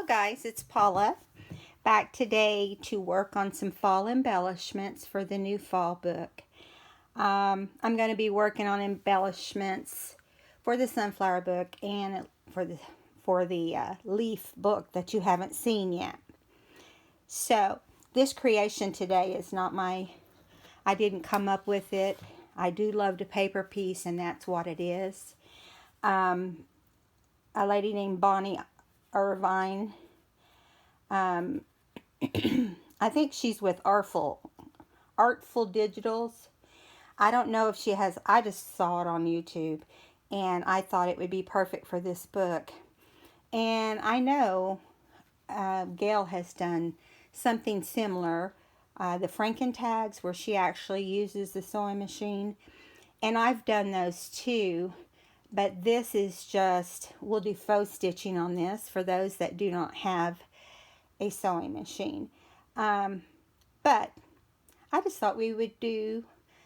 Hello guys, it's Paula, back today to work on some fall embellishments for the new fall book. I'm going to be working on embellishments for the sunflower book and for the leaf book that you haven't seen yet. So this creation today is not I didn't come up with it. I do love the paper piece, and that's what it is. A lady named Bonnie Irvine. I think she's with Artful Digitals. I don't know if she has. I just saw it on YouTube, and I thought it would be perfect for this book. And I know Gail has done something similar, the Franken tags, where she actually uses the sewing machine, and I've done those too. But this is just, we'll do faux stitching on this for those that do not have a sewing machine. But I just thought we would do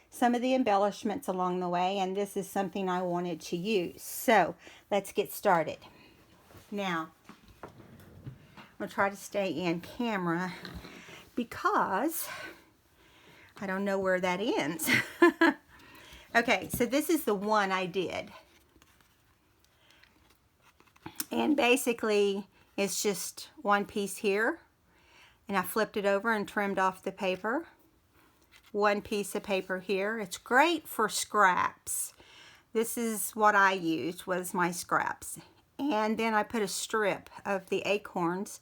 some of the embellishments along the way, and this is something I wanted to use. So let's get started. Now, I'm going to try to stay in camera because I don't know where that ends. Okay, so this is the one I did. And basically, it's just one piece here. And I flipped it over and trimmed off the paper. One piece of paper here. It's great for scraps. This is what I used, was my scraps. And then I put a strip of the acorns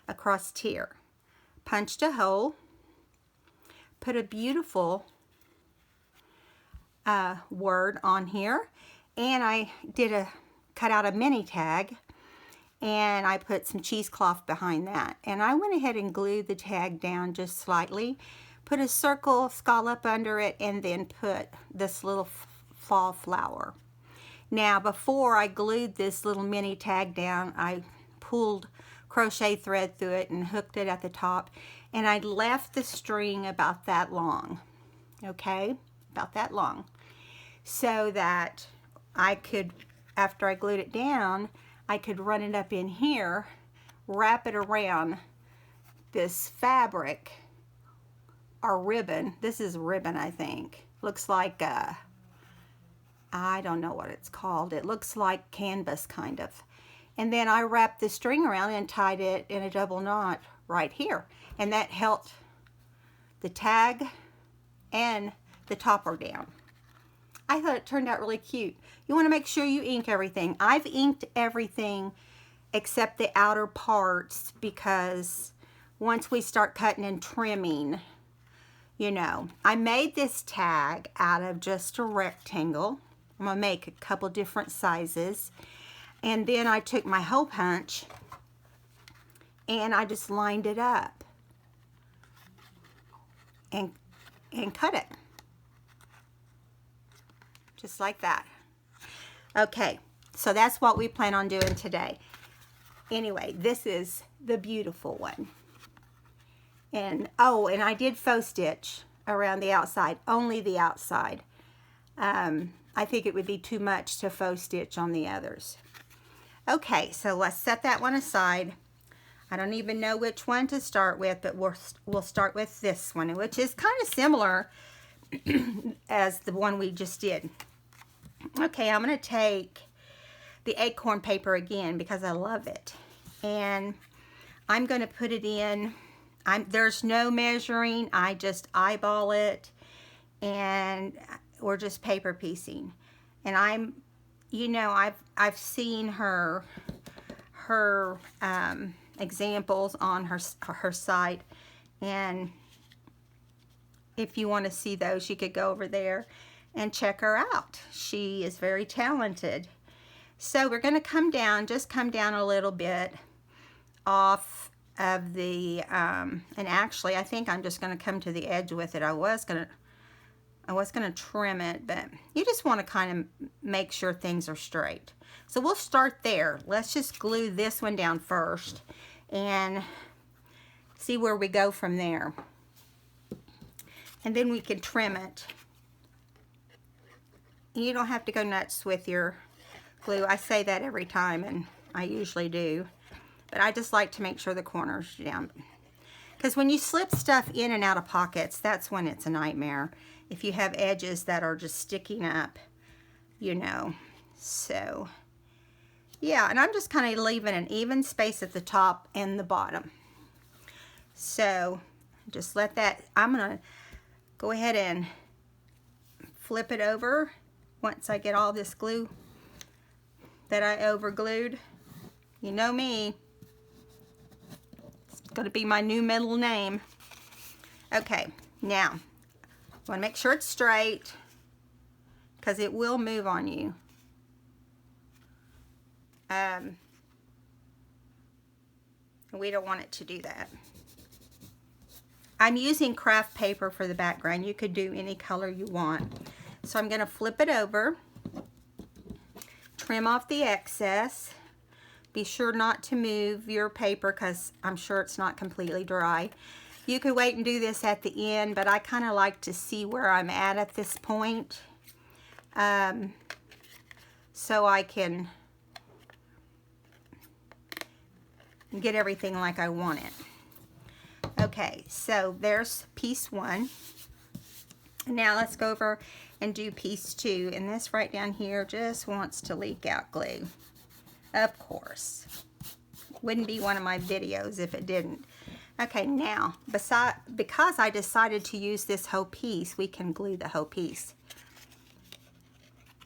across here. Punched a hole. Put a beautiful word on here. And I cut out a mini tag. And I put some cheesecloth behind that. And I went ahead and glued the tag down just slightly. Put a circle scallop under it, and then put this little fall flower. Now, before I glued this little mini tag down, I pulled crochet thread through it and hooked it at the top. And I left the string about that long. Okay? About that long. So that I could, after I glued it down, I could run it up in here, wrap it around this fabric or ribbon. This is ribbon, I think. Looks like, I don't know what it's called. It looks like canvas, kind of. And then I wrapped the string around and tied it in a double knot right here. And that held the tag and the topper down. I thought it turned out really cute. You want to make sure you ink everything. I've inked everything except the outer parts, because once we start cutting and trimming, you know. I made this tag out of just a rectangle. I'm going to make a couple different sizes. And then I took my hole punch and I just lined it up and cut it. Just like that. Okay, so that's what we plan on doing today. Anyway, this is the beautiful one. And, oh, and I did faux stitch around the outside, only the outside. I think it would be too much to faux stitch on the others. Okay, so let's set that one aside. I don't even know which one to start with, but we'll start with this one, which is kind of similar as the one we just did. Okay, I'm going to take the acorn paper again because I love it. And I'm going to put it in. There's no measuring. I just eyeball it. And we're just paper piecing. And I've seen her examples on her site. And if you want to see those, you could go over there and check her out. She is very talented. So we're going to just come down a little bit off of the, and actually I think I'm just going to come to the edge with it. I was going to trim it, but you just want to kind of make sure things are straight. So we'll start there. Let's just glue this one down first and see where we go from there. And then we can trim it. You don't have to go nuts with your glue. I say that every time, and I usually do. but I just like to make sure the corners are down. Because when you slip stuff in and out of pockets, that's when it's a nightmare. If you have edges that are just sticking up, you know. So, yeah, and I'm just kind of leaving an even space at the top and the bottom. So, just let that, I'm going to go ahead and flip it over once I get all this glue that I over glued. You know me. It's going to be my new middle name. Okay, now, I want to make sure it's straight because it will move on you. We don't want it to do that. I'm using craft paper for the background. You could do any color you want. So I'm going to flip it over, trim off the excess. Be sure not to move your paper because I'm sure it's not completely dry. You could wait and do this at the end, but I kind of like to see where I'm at this point, so I can get everything like I want it. Okay, so there's piece 1. Now let's go over and do piece 2. And this right down here just wants to leak out glue. Of course. Wouldn't be one of my videos if it didn't. Okay, now, because I decided to use this whole piece, we can glue the whole piece.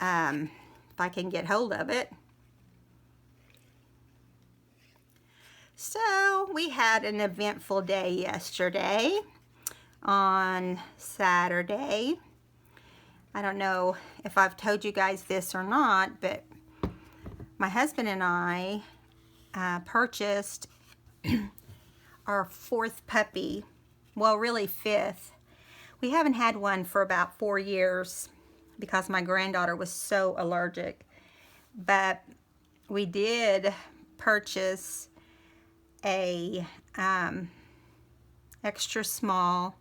If I can get hold of it. So, we had an eventful day yesterday on Saturday. I don't know if I've told you guys this or not, but my husband and I purchased our 4th puppy. Well, really 5th. We haven't had one for about 4 years because my granddaughter was so allergic. But we did purchase a extra small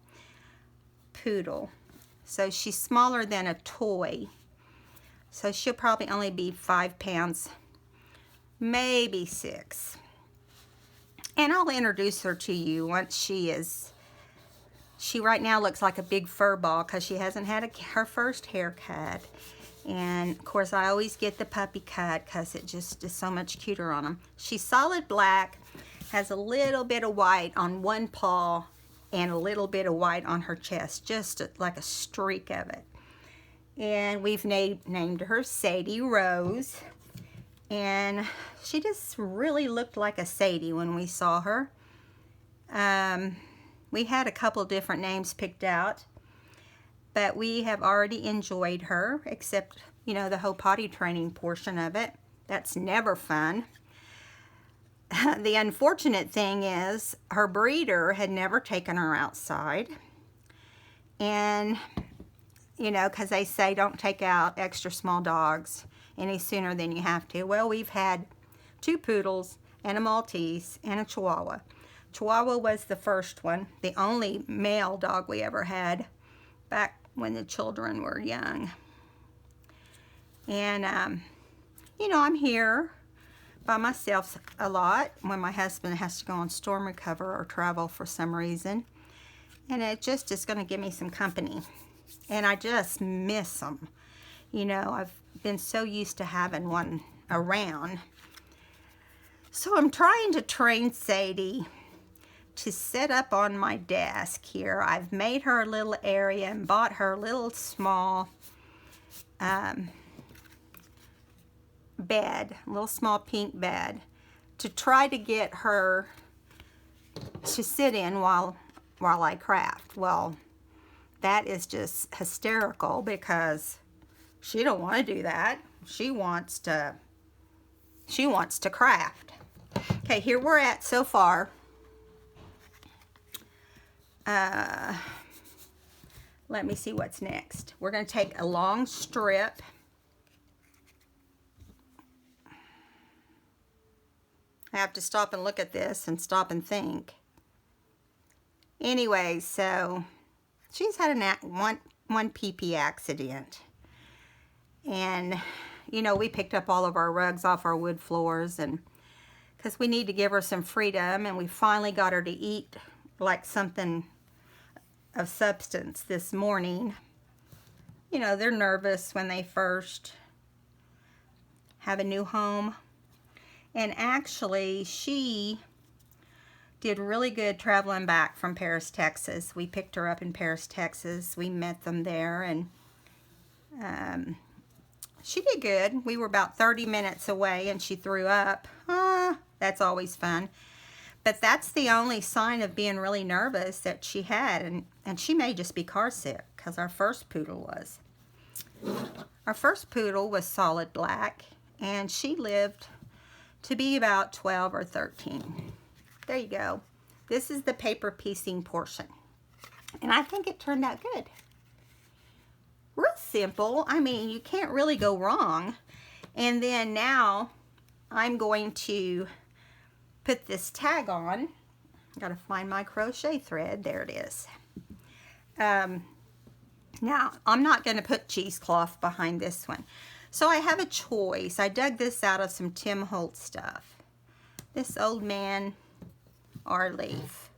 poodle. So she's smaller than a toy. So she'll probably only be 5 pounds, maybe 6. And I'll introduce her to you once she right now looks like a big fur ball because she hasn't had her first haircut. And of course I always get the puppy cut because it just is so much cuter on them. She's solid black, has a little bit of white on one paw and a little bit of white on her chest, just like a streak of it. And we've named her Sadie Rose. And she just really looked like a Sadie when we saw her. We had a couple different names picked out, but we have already enjoyed her, except, you know, the whole potty training portion of it. That's never fun. The unfortunate thing is her breeder had never taken her outside. And, you know, because they say don't take out extra small dogs any sooner than you have to. Well, we've had 2 poodles and a Maltese and a Chihuahua. Chihuahua was the first one, the only male dog we ever had back when the children were young. And, you know, I'm here by myself a lot when my husband has to go on storm recover or travel for some reason. And it just is going to give me some company. And I just miss them. You know, I've been so used to having one around. So I'm trying to train Sadie to sit up on my desk here. I've made her a little area and bought her a little small bed, a little small pink bed, to try to get her to sit in while I craft. Well, that is just hysterical because she don't want to do that. She wants to craft. Okay, here we're at so far. Let me see what's next. We're going to take a long strip. I have to stop and look at this and stop and think. Anyway, so she's had one pee-pee accident. And, you know, we picked up all of our rugs off our wood floors, and because we need to give her some freedom, and we finally got her to eat like something of substance this morning. You know, they're nervous when they first have a new home. And actually, she did really good traveling back from Paris, Texas. We picked her up in Paris, Texas. We met them there, and she did good. We were about 30 minutes away, and she threw up. That's always fun. But that's the only sign of being really nervous that she had. And she may just be car sick, because our first poodle was. Our first poodle was solid black, and she lived to be about 12 or 13. There you go. This is the paper piecing portion. And I think it turned out good. Real simple. I mean, you can't really go wrong. And then now I'm going to put this tag on. I gotta find my crochet thread. There it is. Now, I'm not going to put cheesecloth behind this one. So I have a choice. I dug this out of some Tim Holtz stuff. This Old Man Our Leaf.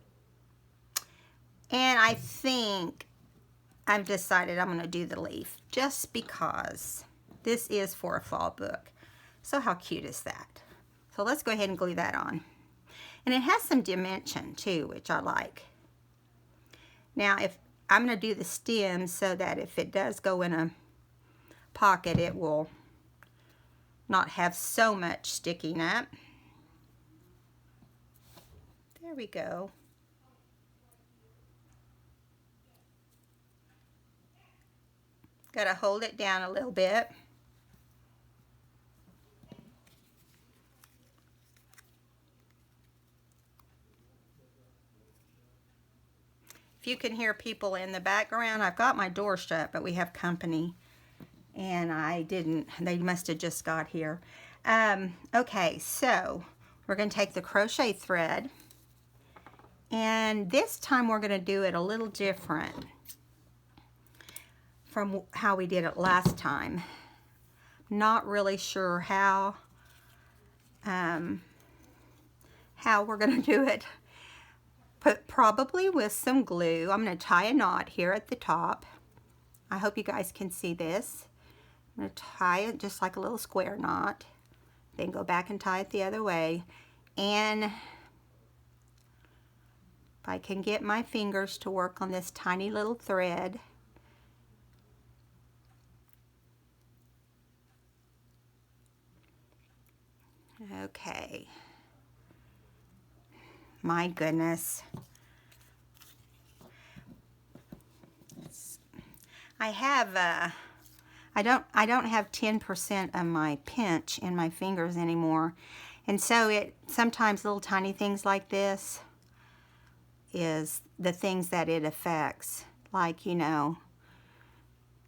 And I think I've decided I'm going to do the leaf just because this is for a fall book. So how cute is that? So let's go ahead and glue that on. And it has some dimension too, which I like. Now, if I'm going to do the stem so that if it does go in a pocket, it will not have so much sticking up. There we go. Got to hold it down a little bit. If you can hear people in the background, I've got my door shut, but we have company. And I didn't, they must have just got here. Okay, so we're going to take the crochet thread. And this time we're going to do it a little different from how we did it last time. Not really sure how we're going to do it. But probably with some glue. I'm going to tie a knot here at the top. I hope you guys can see this. I'm going to tie it just like a little square knot. Then go back and tie it the other way. And if I can get my fingers to work on this tiny little thread. Okay. My goodness. I have I don't have 10% of my pinch in my fingers anymore. And so it sometimes little tiny things like this is the things that it affects. Like, you know,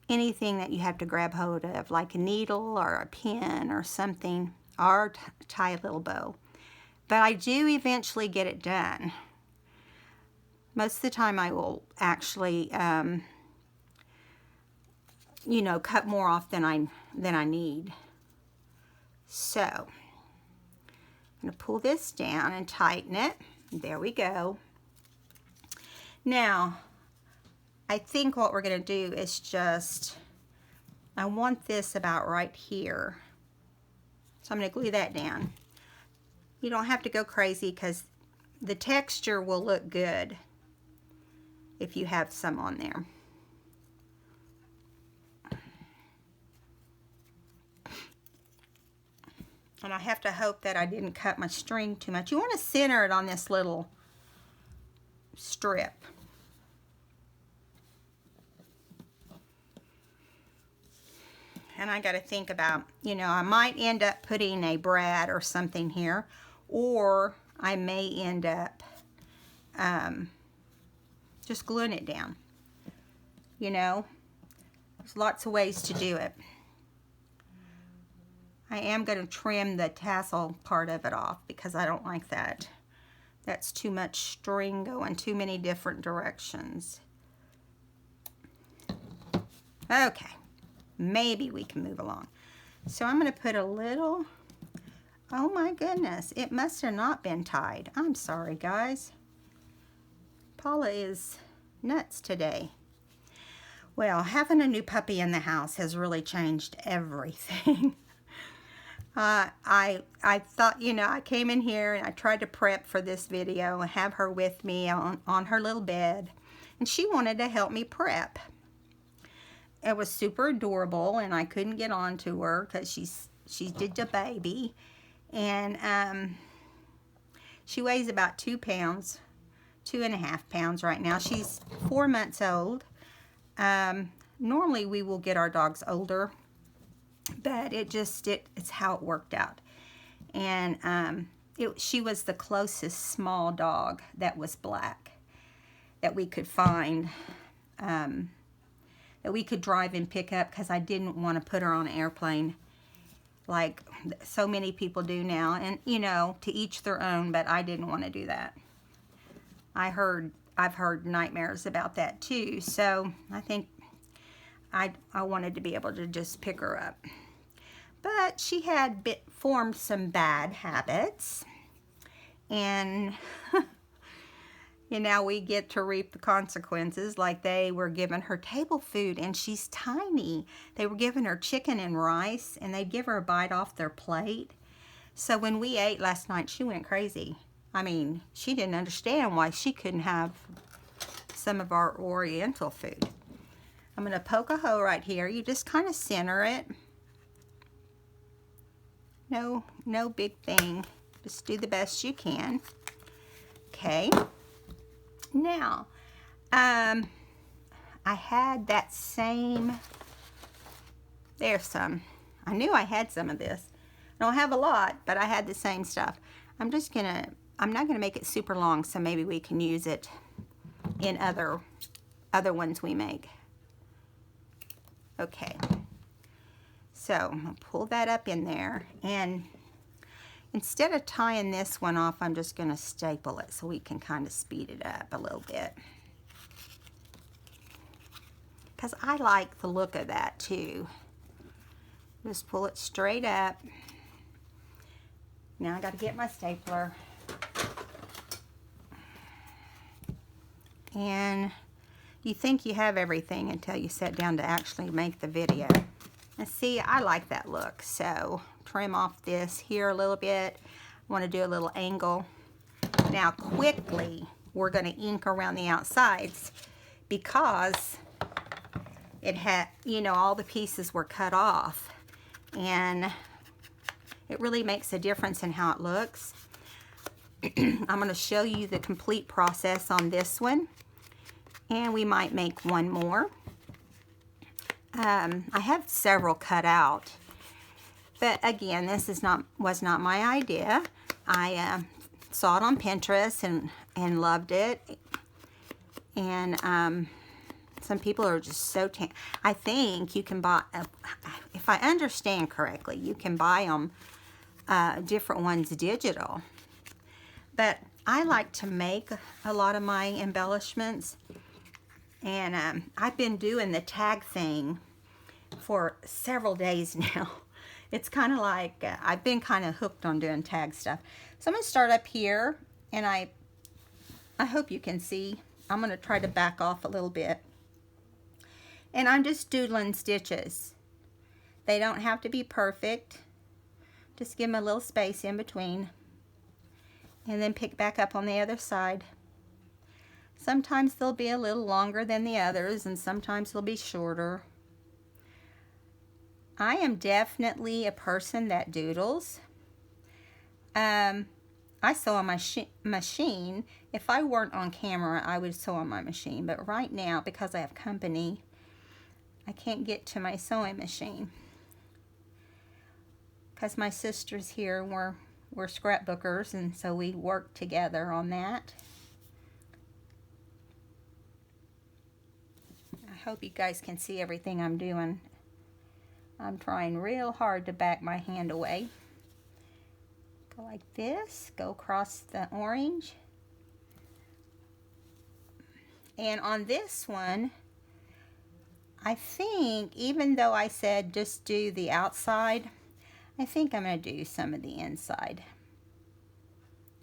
anything that you have to grab hold of, like a needle or a pin or something, or tie a little bow. But I do eventually get it done. Most of the time I will actually, you know, cut more off than I need. So, I'm going to pull this down and tighten it. There we go. Now, I think what we're going to do is just, I want this about right here. So I'm going to glue that down. You don't have to go crazy because the texture will look good if you have some on there. And I have to hope that I didn't cut my string too much. You want to center it on this little strip. And I got to think about, you know, I might end up putting a brad or something here, or I may end up just gluing it down. You know, there's lots of ways to do it. I am going to trim the tassel part of it off because I don't like that. That's too much string going too many different directions. Okay, maybe we can move along. So I'm going to put a little Oh my goodness, it must have not been tied. I'm sorry, guys. Paula is nuts today. Well, having a new puppy in the house has really changed everything. I thought, you know, I came in here and I tried to prep for this video and have her with me on her little bed. And she wanted to help me prep. It was super adorable, and I couldn't get on to her because she's just a baby. And she weighs about 2 pounds, 2.5 pounds right now. She's 4 months old. Normally we will get our dogs older, but it's how it worked out. And she was the closest small dog that was black that we could find, that we could drive and pick up, because I didn't want to put her on an airplane like so many people do now. And, you know, to each their own, but I didn't want to do that. I've heard nightmares about that too. So I think I wanted to be able to just pick her up. But she had formed some bad habits. And now we get to reap the consequences. Like, they were giving her table food, and she's tiny. They were giving her chicken and rice, and they'd give her a bite off their plate. So when we ate last night, she went crazy. I mean, she didn't understand why she couldn't have some of our Oriental food. I'm going to poke a hole right here. You just kind of center it. No big thing. Just do the best you can. Okay. Now, I had that same, there's some. I knew I had some of this. I don't have a lot, but I had the same stuff. I'm not gonna make it super long, so maybe we can use it in other ones we make. Okay. So I'm gonna pull that up in there, and instead of tying this one off, I'm just gonna staple it so we can kind of speed it up a little bit. Because I like the look of that too. Just pull it straight up. Now I gotta get my stapler. And you think you have everything until you sit down to actually make the video. And see, I like that look, so trim off this here a little bit. I want to do a little angle. Now quickly, we're going to ink around the outsides, because it had, you know, all the pieces were cut off, and it really makes a difference in how it looks. I'm going to show you the complete process on this one, and we might make one more. I have several cut out, but again, this was not my idea. I saw it on Pinterest and loved it, and some people are just so I think you can buy, if I understand correctly, you can buy them different ones digital, but I like to make a lot of my embellishments. And I've been doing the tag thing for several days now. It's kind of like, I've been kind of hooked on doing tag stuff. So I'm going to start up here, and I hope you can see. I'm going to try to back off a little bit. And I'm just doodling stitches. They don't have to be perfect. Just give them a little space in between. And then pick back up on the other side. Sometimes they'll be a little longer than the others, and sometimes they'll be shorter. I am definitely a person that doodles. I sew on my machine. If I weren't on camera, I would sew on my machine. But right now, because I have company, I can't get to my sewing machine. Because my sister's here, we're scrapbookers, and so we work together on that. I hope you guys can see everything I'm doing. I'm trying real hard to back my hand away. Go like this, go across the orange. And on this one, I think, even though I said just do the outside, I think I'm going to do some of the inside,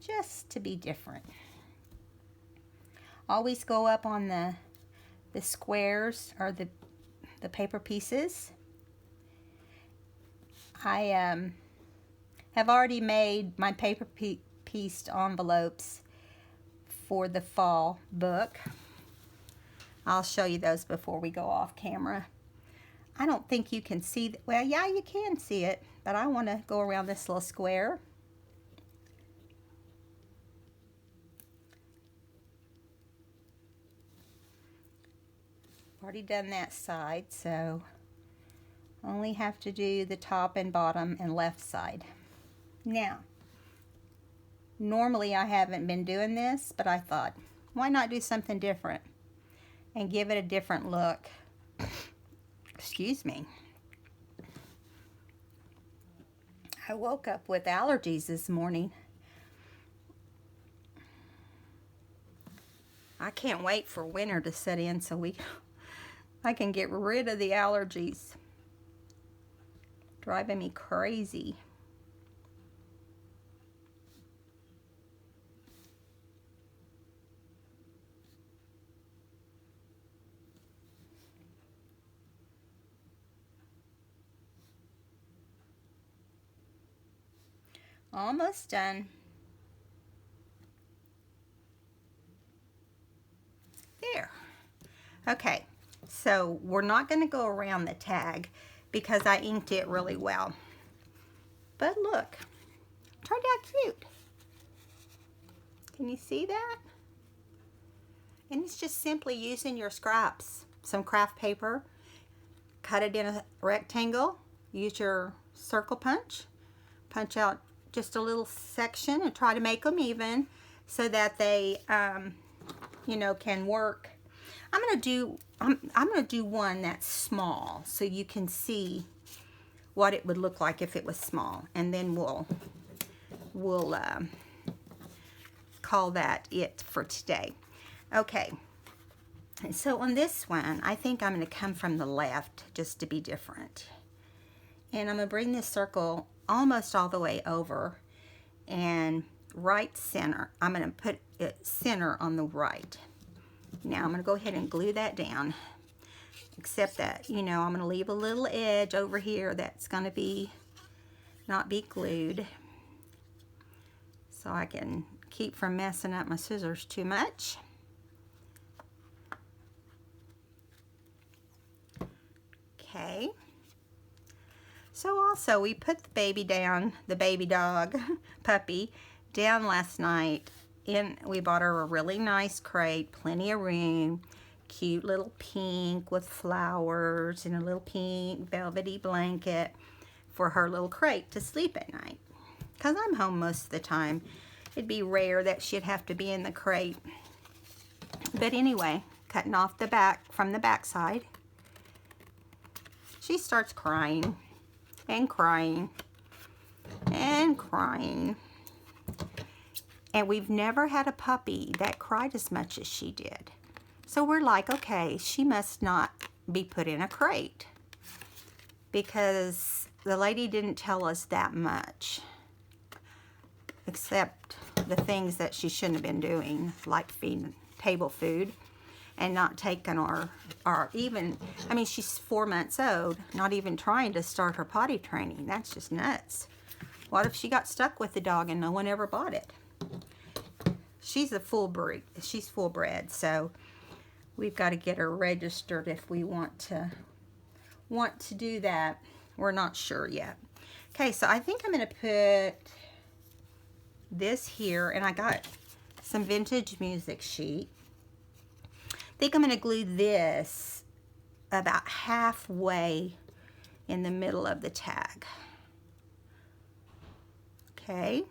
just to be different. Always go up on the squares or the paper pieces. I have already made my paper pieced envelopes for the fall book. I'll show you those before we go off camera. I don't think you can see, well, yeah, you can see it, but I want to go around this little square. Already done that side, so only have to do the top and bottom and left side. Now, normally I haven't been doing this, but I thought, why not do something different and give it a different look? Excuse me. I woke up with allergies this morning. I can't wait for winter to set in so I can get rid of the allergies. Driving me crazy. Almost done. There. Okay, so we're not going to go around the tag because I inked it really well. But look, turned out cute. Can you see that? And it's just simply using your scraps, some craft paper, cut it in a rectangle, use your circle punch, punch out just a little section and try to make them even so that they, you know, can work. I'm gonna do one that's small so you can see what it would look like if it was small, and then we'll call that it for today. Okay, and so on this one, I think I'm going to come from the left just to be different. And I'm going to bring this circle almost all the way over and right center. I'm going to put it center on the right. Now I'm going to go ahead and glue that down. Except that, you know, I'm going to leave a little edge over here that's going to be not be glued. So I can keep from messing up my scissors too much. Okay. So also we put the baby down, the baby dog, puppy, down last night. We bought her a really nice crate, plenty of room, cute little pink with flowers and a little pink velvety blanket for her little crate to sleep at night. Because I'm home most of the time. It'd be rare that she'd have to be in the crate. But anyway, cutting off the back from the back side, she starts crying and crying and crying. And we've never had a puppy that cried as much as she did. So we're like, okay, she must not be put in a crate, because the lady didn't tell us that much, except the things that she shouldn't have been doing, like feeding table food and not taking our even, I mean, she's 4 months old, not even trying to start her potty training. That's just nuts. What if she got stuck with the dog and no one ever bought it? She's a full breed. She's full bred, so we've got to get her registered if we want to do that. We're not sure yet. Okay, so I think I'm going to put this here, and I got some vintage music sheet. I think I'm going to glue this about halfway in the middle of the tag. Okay.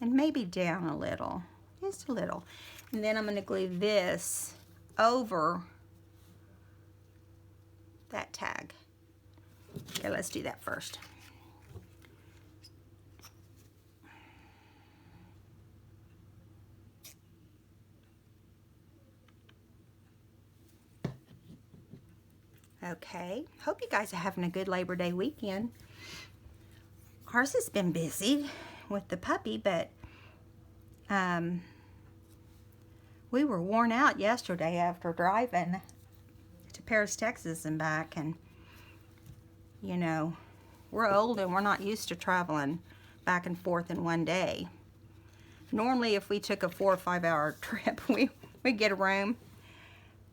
And maybe down a little, just a little. And then I'm going to glue this over that tag. Okay, let's do that first. Okay, hope you guys are having a good Labor Day weekend. Ours has been busy with the puppy, but we were worn out yesterday after driving to Paris, Texas and back, and you know, we're old and we're not used to traveling back and forth in one day. Normally if we took a 4 or 5 hour trip, we'd get a room,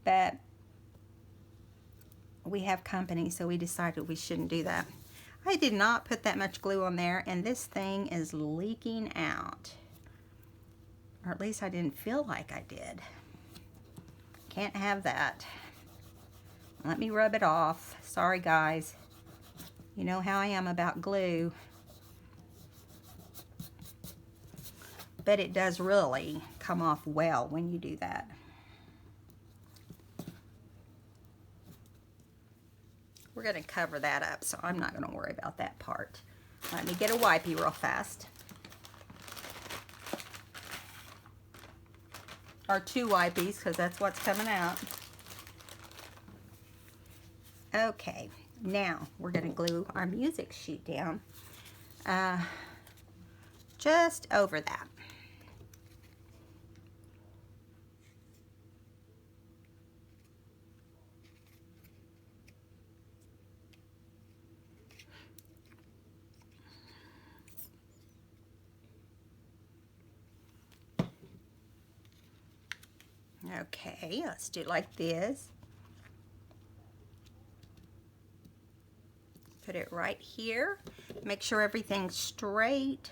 but we have company, so we decided we shouldn't do that. I did not put that much glue on there, and this thing is leaking out. Or at least I didn't feel like I did. Can't have that. Let me rub it off. Sorry guys. You know how I am about glue. But it does really come off well when you do that. We're going to cover that up, so I'm not going to worry about that part. Let me get a wipey real fast. Or 2 wipies, because that's what's coming out. Okay, now we're going to glue our music sheet down just over that. Okay, let's do it like this. Put it right here. Make sure everything's straight.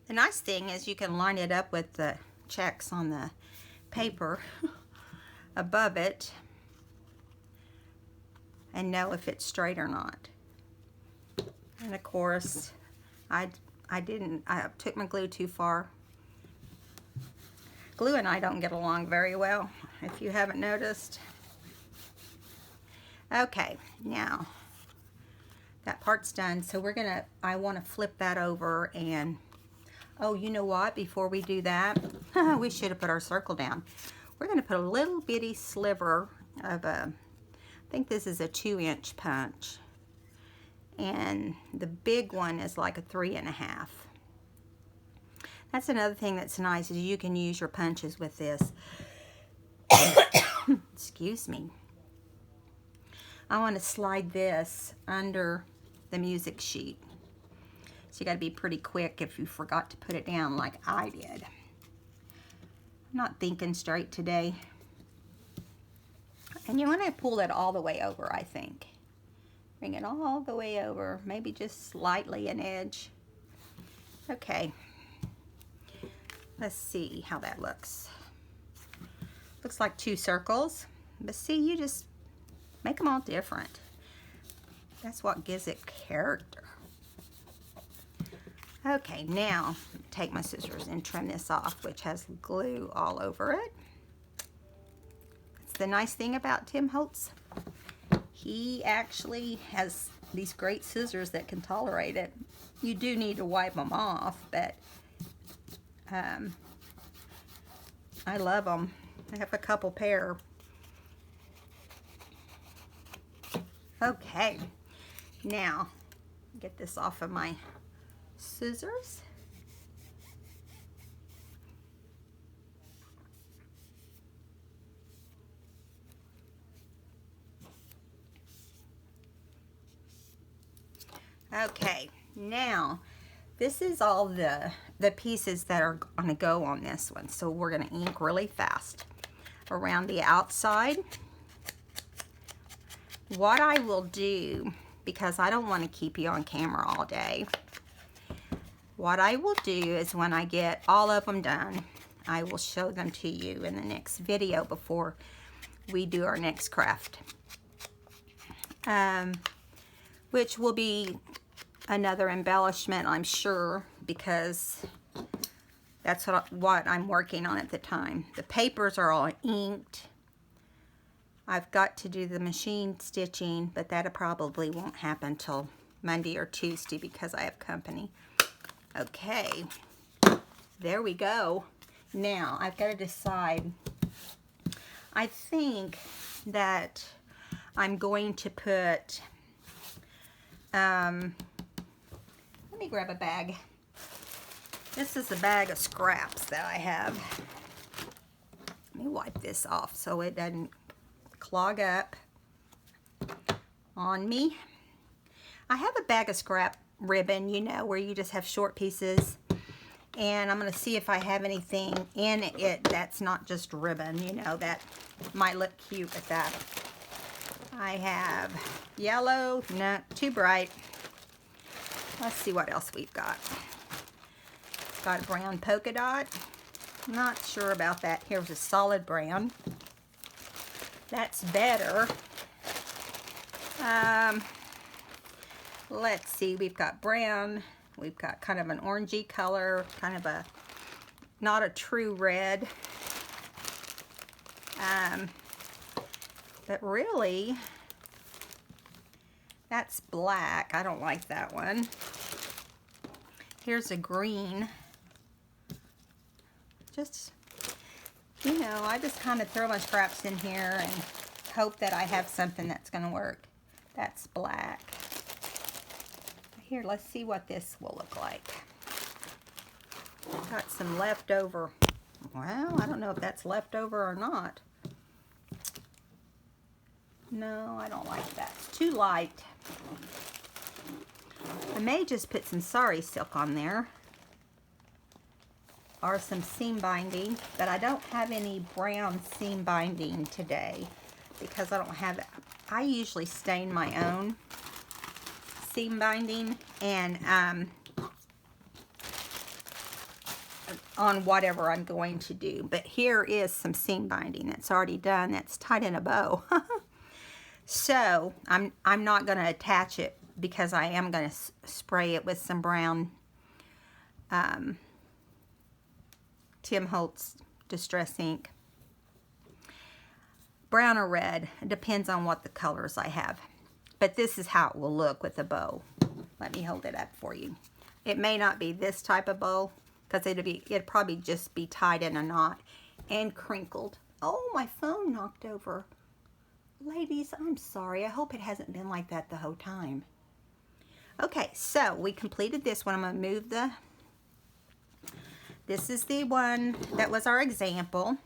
The nice thing is you can line it up with the checks on the paper above it and know if it's straight or not. And of course, I took my glue too far. Glue and I don't get along very well, if you haven't noticed. Okay, now that part's done, so I want to flip that over and, oh, you know what, before we do that, we should have put our circle down. We're going to put a little bitty sliver of I think this is a 2-inch punch, and the big one is like a 3.5. That's another thing that's nice, is you can use your punches with this. Excuse me. I want to slide this under the music sheet. So you got to be pretty quick if you forgot to put it down like I did. I'm not thinking straight today. And you want to pull it all the way over, I think. Bring it all the way over, maybe just slightly an edge. Okay. Let's see how that looks. Looks like 2 circles, but see, you just make them all different. That's what gives it character. Okay, now take my scissors and trim this off, which has glue all over it. That's the nice thing about Tim Holtz. He actually has these great scissors that can tolerate it. You do need to wipe them off, but I love them. I have a couple pair. Okay, now get this off of my scissors. Okay, now this is all the pieces that are going to go on this one. So we're going to ink really fast around the outside. What I will do, because I don't want to keep you on camera all day, what I will do is when I get all of them done, I will show them to you in the next video before we do our next craft. Which will be another embellishment, I'm sure, because that's what I'm working on at the time. The papers are all inked. I've got to do the machine stitching, but that probably won't happen till Monday or Tuesday because I have company. Okay, there we go. Now, I've got to decide. I think that I'm going to put Let me grab a bag. This is a bag of scraps that I have. Let me wipe this off so it doesn't clog up on me. I have a bag of scrap ribbon, you know, where you just have short pieces. And I'm going to see if I have anything in it that's not just ribbon, you know, that might look cute with that. I have yellow, not too bright. Let's see what else we've got. Got a brown polka dot. Not sure about that. Here's a solid brown. That's better. Let's see, we've got brown. We've got kind of an orangey color, kind of a, not a true red. But really, that's black. I don't like that one. Here's a green. Just, you know, I just kind of throw my scraps in here and hope that I have something that's going to work. That's black. Here, let's see what this will look like. Got some leftover. Well, I don't know if that's leftover or not. No, I don't like that. It's too light. I may just put some sari silk on there. Or some seam binding, but I don't have any brown seam binding today because I don't have it. I usually stain my own seam binding and on whatever I'm going to do. But here is some seam binding that's already done. That's tied in a bow. So I'm not going to attach it because I am going to spray it with some brown Tim Holtz Distress Ink. Brown or red, it depends on what the colors I have. But this is how it will look with a bow. Let me hold it up for you. It may not be this type of bow because it'd probably just be tied in a knot and crinkled. Oh, my phone knocked over. Ladies, I'm sorry. I hope it hasn't been like that the whole time. Okay, so we completed this one. I'm going to move the... This is the one that was our example.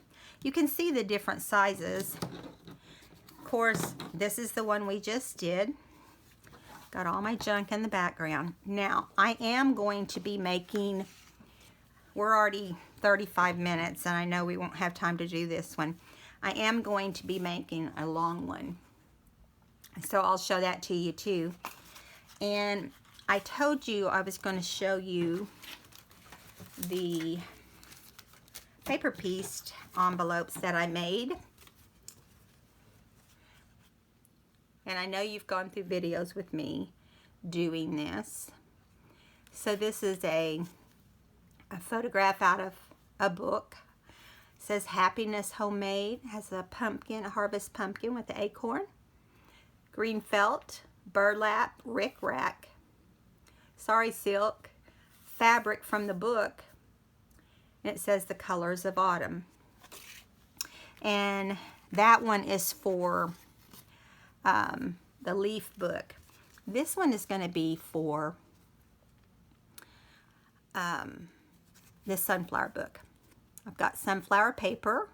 You can see the different sizes. Of course, this is the one we just did. Got all my junk in the background. Now, I am going to be making, we're already 35 minutes, and I know we won't have time to do this one. I am going to be making a long one. So I'll show that to you too. And I told you I was going to show you the paper pieced envelopes that I made. And I know you've gone through videos with me doing this. So this is a photograph out of a book. It says Happiness Homemade. It has a pumpkin, a harvest pumpkin with the acorn. Green felt, burlap, rickrack, sari silk, fabric from the book, and it says the colors of autumn. And that one is for the leaf book. This one is going to be for this sunflower book. I've got sunflower paper,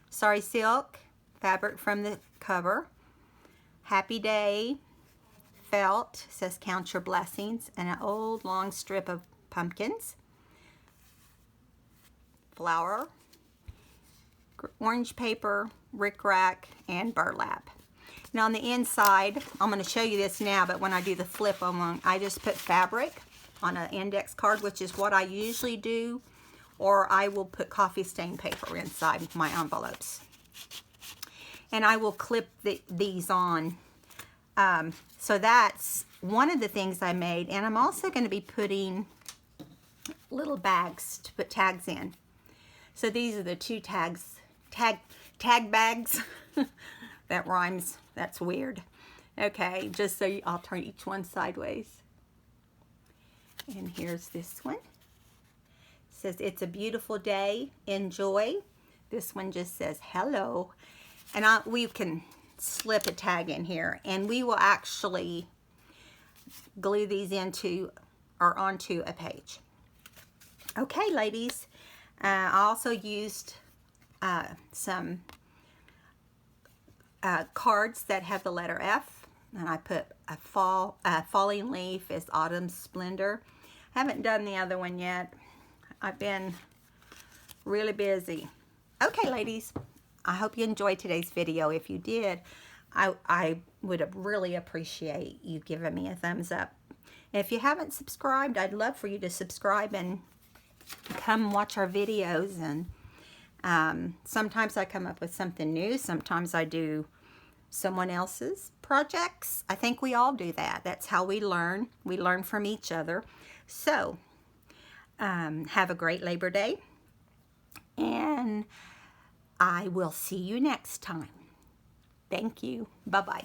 sari silk, fabric from the cover, happy day, felt, says count your blessings, and an old long strip of pumpkins, flour, orange paper, rickrack, and burlap. Now on the inside, I'm going to show you this now, but when I do the flip, I just put fabric on an index card, which is what I usually do, or I will put coffee stain paper inside my envelopes. And I will clip these on. So that's one of the things I made, and I'm also going to be putting little bags to put tags in. So these are the two tags, tag bags. That rhymes. That's weird. Okay, just so I'll turn each one sideways. And here's this one. It says, it's a beautiful day. Enjoy. This one just says, hello. And we can slip a tag in here. And we will actually glue these into or onto a page. Okay, ladies, I also used some cards that have the letter F, and I put a falling leaf as autumn splendor. Haven't done the other one yet. I've been really busy. Okay, ladies, I hope you enjoyed today's video. If you did, I would really appreciate you giving me a thumbs up. And if you haven't subscribed, I'd love for you to subscribe and come watch our videos. And sometimes I come up with something new. Sometimes I do someone else's projects. I think we all do that. That's how we learn. We learn from each other. So, have a great Labor Day. And I will see you next time. Thank you. Bye-bye.